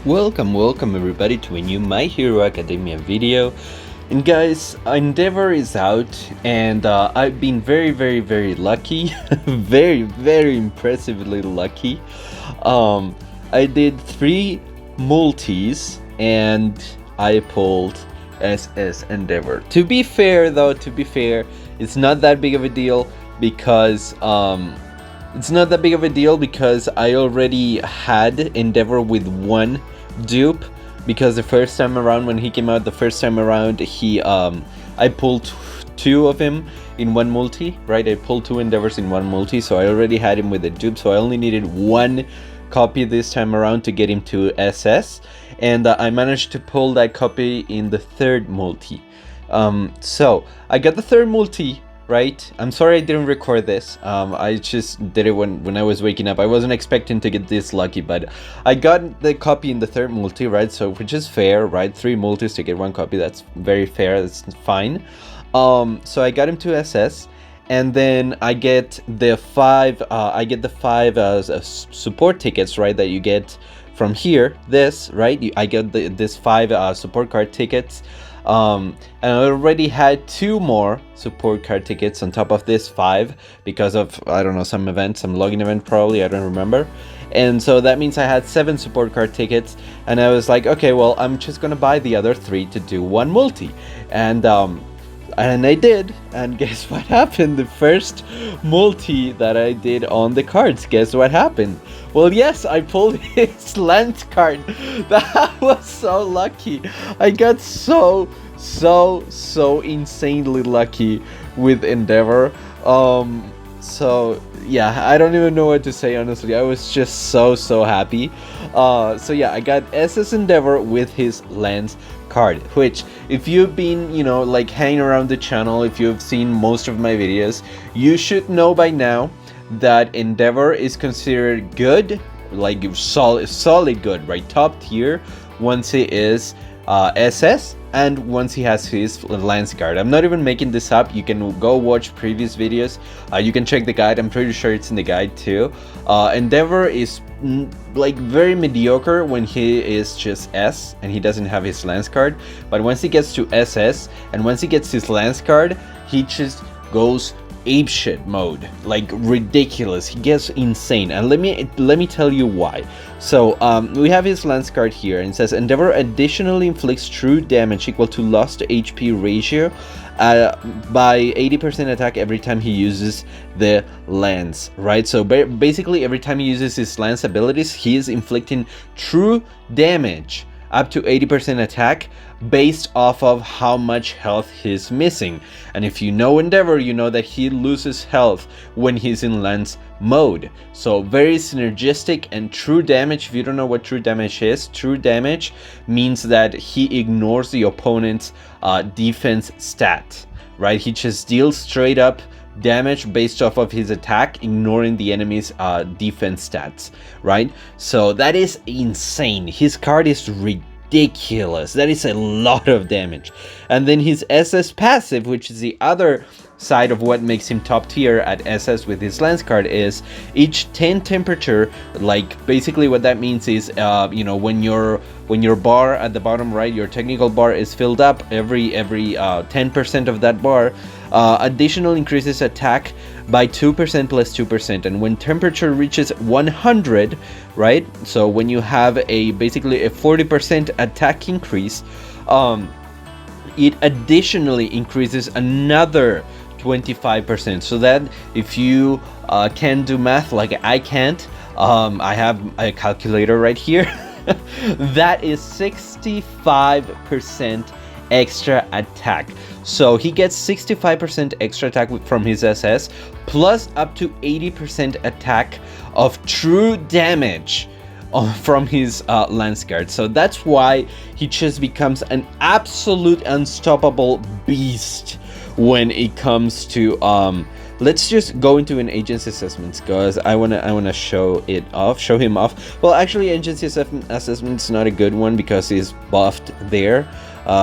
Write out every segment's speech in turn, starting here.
Welcome everybody to a new My Hero Academia video. And guys, Endeavor is out and I've been very lucky. very impressively lucky. I did 3 multis and I pulled SS Endeavor. To be fair, it's not that big of a deal because I already had Endeavor with 1 dupe, because the first time around when he came out, I pulled 2 of him in 1 multi, right? I pulled 2 Endeavors in 1 multi, so I already had him with a dupe, so I only needed 1 copy this time around to get him to SS, and I managed to pull that copy in the 3rd multi. So I got the 3rd multi, right? I'm sorry I didn't record this. I just did it when I was waking up. I wasn't expecting to get this lucky, but I got the copy in the 3rd multi, right? So which is fair, right? 3 multis to get 1 copy. That's very fair. That's fine. So I got him to SS, and then I get the 5. Support tickets, right? That you get from here. This, right? I get this 5 support card tickets. And I already had 2 more support card tickets on top of this 5 because of, I don't know, some login event probably, I don't remember. And so that means I had 7 support card tickets, and I was like, okay, well, I'm just gonna buy the other 3 to do 1 multi. And I did, and guess what happened? The first multi that I did on the cards, guess what happened? Well, yes, I pulled his Lance card. That was so lucky. I got so insanely lucky with Endeavor. So yeah, I don't even know what to say, honestly. I was just so happy. So yeah, I got SS Endeavor with his Lance card, which, if you've been, like, hanging around the channel, if you've seen most of my videos, you should know by now that Endeavor is considered good, like solid good, right? Top tier once he is SS, and once he has his Lance card. I'm not even making this up. You can go watch previous videos. You can check the guide. I'm pretty sure it's in the guide too. Endeavor is like very mediocre when he is just S and he doesn't have his Lance card, but once he gets to SS and once he gets his Lance card, he just goes apeshit mode, like ridiculous. He gets insane, and let me tell you why. So we have his Lance card here, and it says Endeavor additionally inflicts true damage equal to lost HP ratio by 80% attack every time he uses the Lance, right? So basically every time he uses his Lance abilities, he is inflicting true damage up to 80% attack based off of how much health he's missing. And if you know Endeavor, you know that he loses health when he's in Lance mode. So very synergistic. And true damage, if you don't know what true damage is, true damage means that he ignores the opponent's defense stat, right? He just deals straight up damage based off of his attack, ignoring the enemy's defense stats, right? So that is insane. His card is ridiculous. That is a lot of damage. And then his SS passive, which is the other side of what makes him top tier at SS with his Lance card, is each 10 temperature, like basically what that means is when your bar at the bottom right, your technical bar is filled up, every 10% of that bar additional increases attack by 2% plus 2%, and when temperature reaches 100, right, so when you have basically a 40% attack increase, it additionally increases another 25%. So that, if you can do math like I can't, I have a calculator right here. That is 65% extra attack. So he gets 65% extra attack from his SS, plus up to 80% attack of true damage from his Lance card. So that's why he just becomes an absolute unstoppable beast when it comes to let's just go into an agency assessments, because I wanna show him off. Well, actually, agency assessment is not a good one because he's buffed there.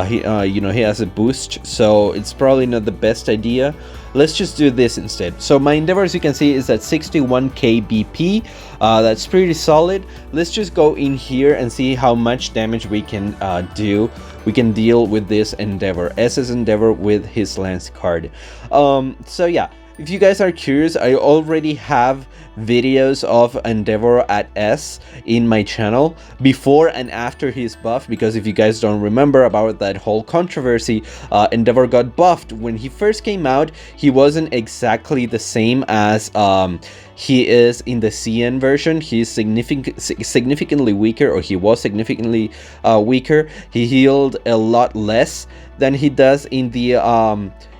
he has a boost, so it's probably not the best idea. Let's just do this instead. So my Endeavor, as you can see, is at 61k BP. That's pretty solid. Let's just go in here and see how much damage we can do. We can deal with this Endeavor, SS Endeavor with his Lance card. So yeah, if you guys are curious, I already have videos of Endeavor at S in my channel before and after his buff, because if you guys don't remember about that whole controversy, Endeavor got buffed. When he first came out, he wasn't exactly the same as he is in the CN version. He's significantly weaker, or he was significantly weaker. He healed a lot less than he does in the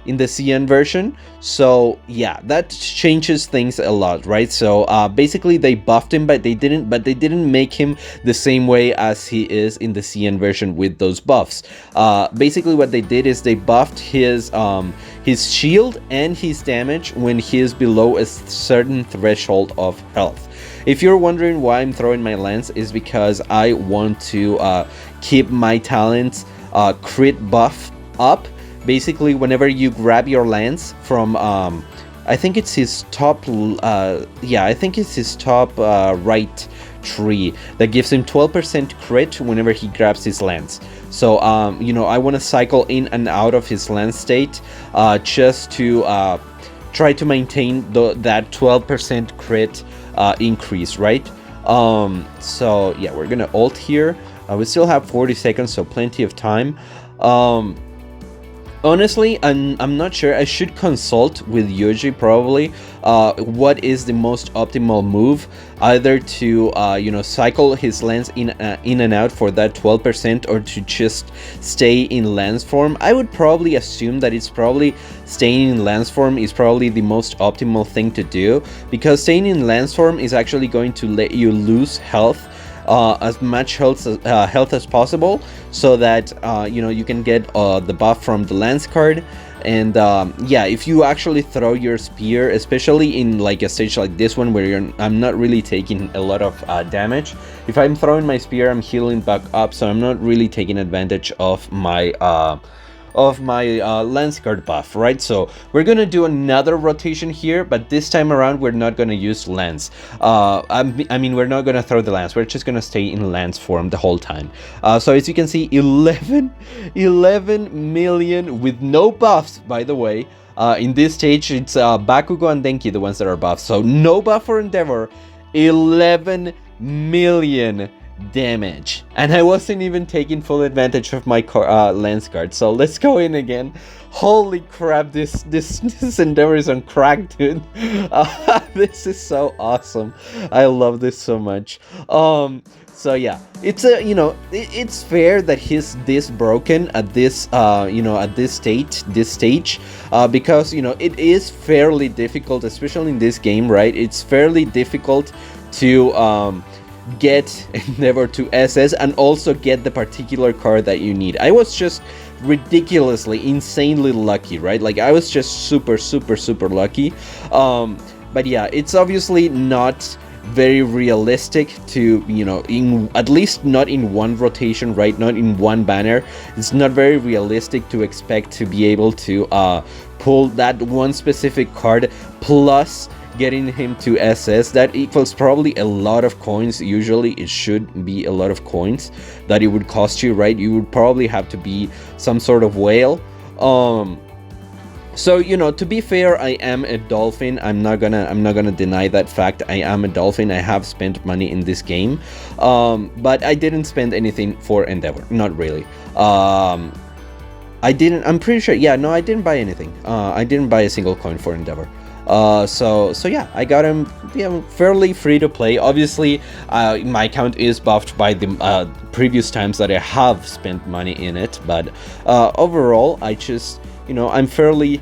CN version. So yeah, that changes things a lot, right? So basically they buffed him, but they didn't make him the same way as he is in the CN version with those buffs. Basically what they did is they buffed his shield and his damage when he is below a certain threshold of health. If you're wondering why I'm throwing my lance, is because I want to keep my talent's crit buff up. Basically, whenever you grab your lance from, I think it's his top, yeah, I think it's his top right tree, that gives him 12% crit whenever he grabs his lance. So, you know, I want to cycle in and out of his lance state just to try to maintain that 12% crit increase, right? So, yeah, we're gonna ult here. We still have 40 seconds, so plenty of time. Honestly, I'm not sure. I should consult with Yuji probably what is the most optimal move, either to you know, cycle his lance in and out for that 12%, or to just stay in lance form. I would probably assume that it's probably staying in lance form is probably the most optimal thing to do, because staying in lance form is actually going to let you lose health, as much health as possible, so that you know, you can get the buff from the lance card. And yeah, if you actually throw your spear, especially in like a stage like this one where I'm not really taking a lot of damage, if I'm throwing my spear, I'm healing back up, so I'm not really taking advantage of my lance card buff, right? So we're gonna do another rotation here, but this time around we're not gonna use lance. I mean, we're not gonna throw the lance, we're just gonna stay in lance form the whole time. So as you can see, 11 million with no buffs, by the way. In this stage, it's Bakugo and Denki, the ones that are buffed. So no buff for Endeavor, 11 million damage, and I wasn't even taking full advantage of my lance card. So let's go in again. Holy crap, this Endeavor is on crack, dude. This is so awesome. I love this so much. So yeah, it's a, you know, it's fair that he's this broken at this you know, at this stage, because, you know, it is fairly difficult, especially in this game, right? It's fairly difficult to get Endeavor to SS and also get the particular card that you need. I was just ridiculously, insanely lucky, right? Like, I was just super lucky. But yeah, it's obviously not very realistic to, you know, at least not in one rotation, right? Not in one banner. It's not very realistic to expect to be able to pull that one specific card plus getting him to SS. That equals probably a lot of coins. Usually it should be a lot of coins that it would cost you, right? You would probably have to be some sort of whale. So, you know, to be fair, I am a dolphin. I'm not gonna deny that fact. I am a dolphin. I have spent money in this game, but I didn't spend anything for Endeavor. Not really. I'm pretty sure. Yeah, no, I didn't buy anything. I didn't buy a single coin for Endeavor. So yeah, I got him, yeah, fairly free to play. Obviously, my account is buffed by the previous times that I have spent money in it, but overall, I just, you know, I'm fairly,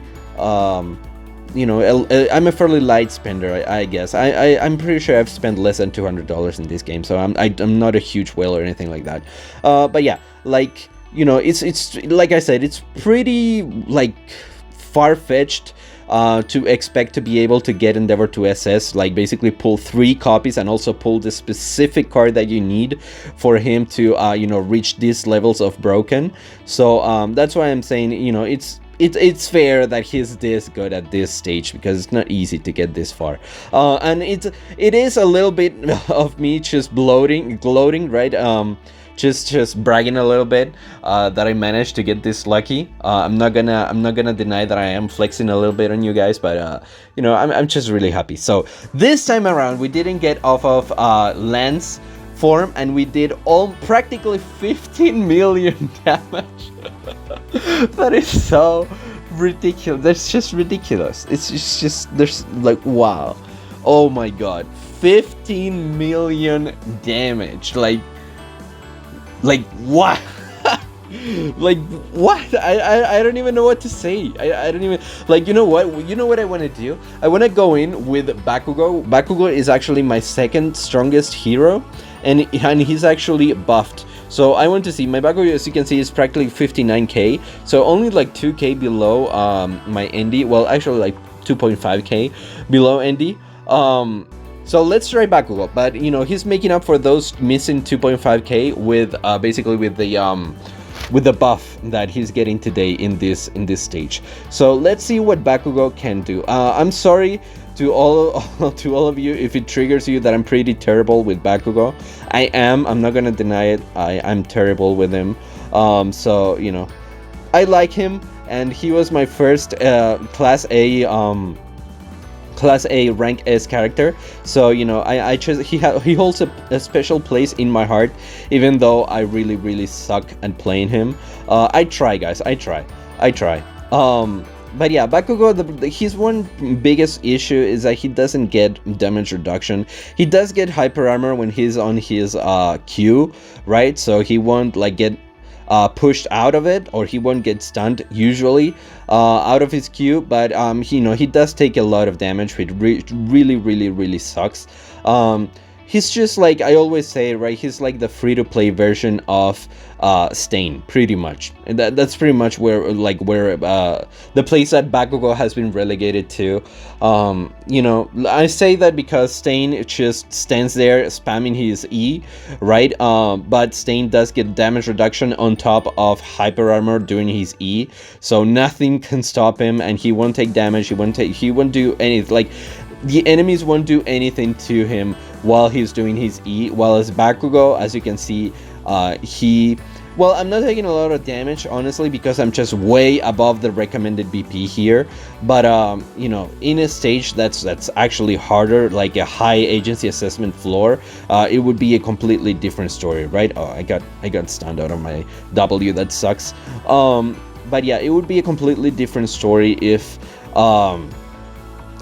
you know, I'm a fairly light spender, I guess. I'm pretty sure I've spent less than $200 in this game, so I'm not a huge whale or anything like that. But yeah, like, you know, it's like I said, it's pretty like far-fetched to expect to be able to get Endeavor to SS, like basically pull 3 copies and also pull the specific card that you need for him to reach these levels of broken. So that's why I'm saying, it's fair that he's this good at this stage, because it's not easy to get this far. And it is a little bit of me just gloating, right? Just bragging a little bit that I managed to get this lucky. I'm not gonna deny that I am flexing a little bit on you guys, but I'm just really happy. So this time around we didn't get off of Lance form, and we did all practically 15 million damage. That is so ridiculous. That's just ridiculous. It's just there's like, wow, oh my god, 15 million damage. Like what? Like what? I don't even know what to say. I don't even, like, you know what I want to do? I want to go in with Bakugo. Bakugo is actually my second strongest hero, and he's actually buffed. So I want to see my Bakugo, as you can see, is practically 59k, so only like 2k below my Andy. Well, actually like 2.5k below Andy. So let's try Bakugo, but he's making up for those missing 2.5k with basically with the buff that he's getting today in this stage. So let's see what Bakugo can do. I'm sorry to all of you if it triggers you that I'm pretty terrible with Bakugo. I'm not gonna deny it. I'm terrible with him. So I like him, and he was my first Class A rank S character, so I chose he holds a special place in my heart, even though I really suck at playing him. I try, guys, I try. But yeah, Bakugo, his one biggest issue is that he doesn't get damage reduction. He does get hyper armor when he's on his Q, right? So he won't like get pushed out of it, or he won't get stunned usually out of his Q, but he does take a lot of damage, which really sucks. He's just like I always say, right? He's like the free-to-play version of Stain, pretty much. And that's pretty much where the place that Bakugo has been relegated to. I say that because Stain just stands there spamming his E, right? But Stain does get damage reduction on top of hyper armor during his E, so nothing can stop him, and he won't take damage. He won't do anything. Like, the enemies won't do anything to him while he's doing his E. While as Bakugo, as you can see, well, I'm not taking a lot of damage, honestly, because I'm just way above the recommended BP here. But in a stage that's actually harder, like a high agency assessment floor, it would be a completely different story, right? Oh, I got stunned out of my W. That sucks. But yeah, it would be a completely different story if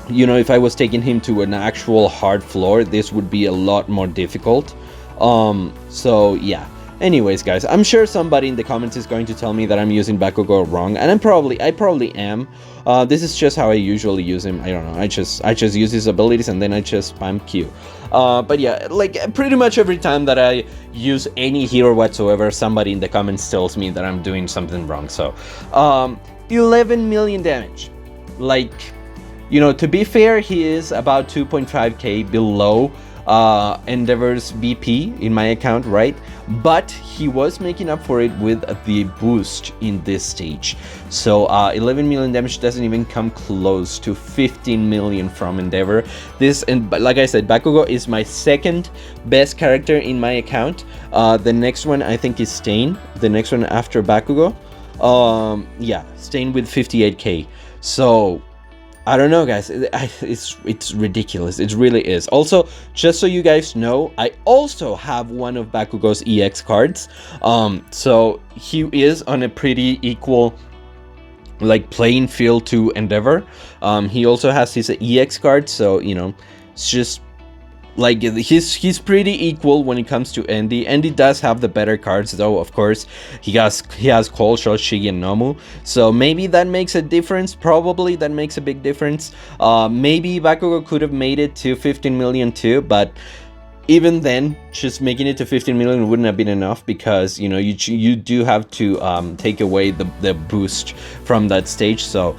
if I was taking him to an actual hard floor. This would be a lot more difficult. So yeah. Anyways, guys, I'm sure somebody in the comments is going to tell me that I'm using Bakugo wrong, and I probably am. This is just how I usually use him. I don't know. I just use his abilities, and then I just spam Q. But yeah, like pretty much every time that I use any hero whatsoever, somebody in the comments tells me that I'm doing something wrong. So 11 million damage. Like, to be fair, he is about 2.5k below Endeavor's BP in my account, right? But he was making up for it with the boost in this stage. So 11 million damage doesn't even come close to 15 million from Endeavor. And like I said, Bakugo is my second best character in my account. The next one I think is Stain. The next one after Bakugo. Yeah, Stain with 58k. So I don't know, guys. It's ridiculous. It really is. Also, just so you guys know, I also have one of Bakugo's EX cards. So he is on a pretty equal like playing field to Endeavor. He also has his EX card, so it's just like he's pretty equal when it comes to Andy. Andy does have the better cards, though. Of course, he has Cold Shot, Shigi, and Nomu. So maybe that makes a difference. Probably that makes a big difference. Maybe Bakugo could have made it to 15 million too, but even then, just making it to 15 million wouldn't have been enough, because you do have to take away the boost from that stage. So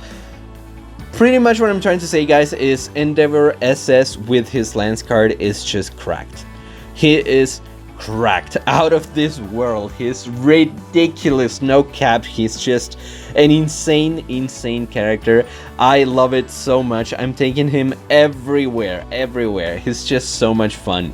pretty much what I'm trying to say, guys, is Endeavor SS with his Lance card is just cracked. He is cracked, out of this world. He's ridiculous, no cap. He's just an insane character. I love it so much. I'm taking him everywhere. He's just so much fun.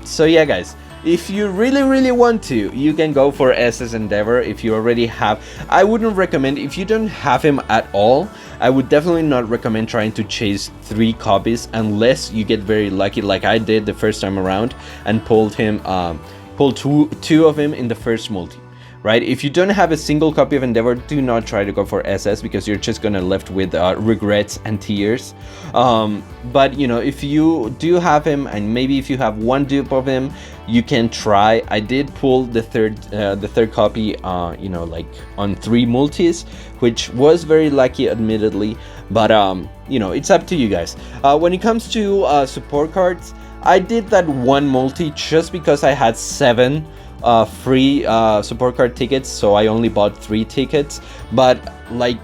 So yeah, guys, if you really want to, you can go for SS Endeavor. If you already have, I wouldn't recommend, if you don't have him at all, I would definitely not recommend trying to chase 3 copies unless you get very lucky, like I did the first time around and pulled two of him in the first multi. Right? If you don't have a single copy of Endeavor, do not try to go for SS, because you're just gonna left with regrets and tears. But you know, if you do have him, and maybe if you have one dupe of him, you can try. I did pull the third copy, you know, like on 3 multis, which was very lucky, admittedly. But you know, it's up to you guys. When it comes to support cards, I did that one multi just because I had 7 free support card tickets, so I only bought 3 tickets. But like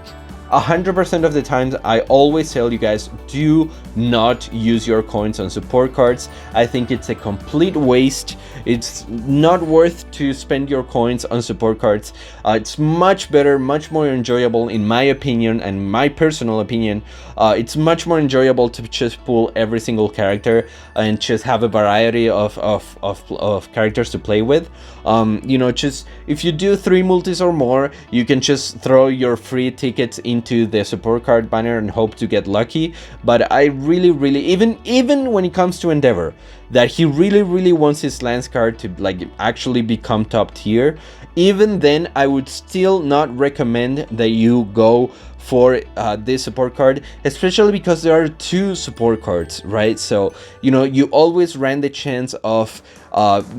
100% of the times, I always tell you guys, do not use your coins on support cards. I think it's a complete waste. It's not worth to spend your coins on support cards. It's much better, much more enjoyable, in my opinion and my personal opinion. It's much more enjoyable to just pull every single character and just have a variety of characters to play with. You know, just if you do 3 multis or more, you can just throw your free tickets into the support card banner and hope to get lucky. But I really, even when it comes to Endeavor, that he really wants his Lance card to like actually become top tier, even then I would still not recommend that you go for this support card, especially because there are 2 support cards, right? So you know, you always ran the chance of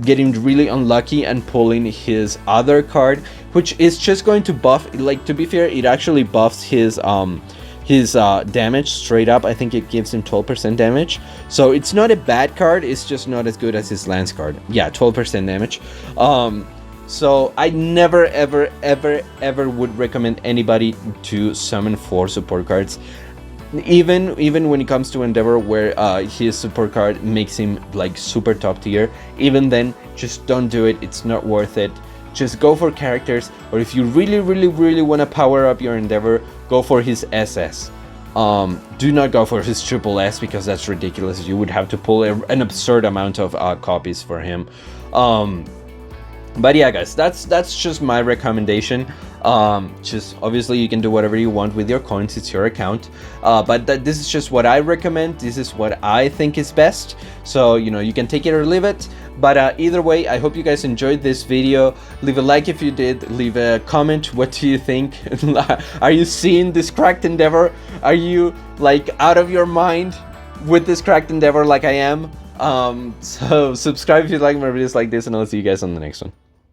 getting really unlucky and pulling his other card, which is just going to buff, like, to be fair, it actually buffs his damage straight up. I think it gives him 12% damage, so it's not a bad card, it's just not as good as his Lance card. Yeah, 12% damage. So I never ever would recommend anybody to summon 4 support cards, even when it comes to Endeavor, where his support card makes him like super top tier. Even then, just don't do it. It's not worth it. Just go for characters, or if you really want to power up your Endeavor, go for his SS. Do not go for his triple S, because that's ridiculous. You would have to pull an absurd amount of copies for him. But yeah, guys, that's just my recommendation. Just obviously you can do whatever you want with your coins, it's your account, but this is just what I recommend. This is what I think is best, so you know, you can take it or leave it. But either way, I hope you guys enjoyed this video. Leave a like if you did, leave a comment. What do you think? Are you seeing this cracked Endeavor? Are you like out of your mind with this cracked Endeavor like I am? So subscribe if you like my videos like this, and I'll see you guys on the next one.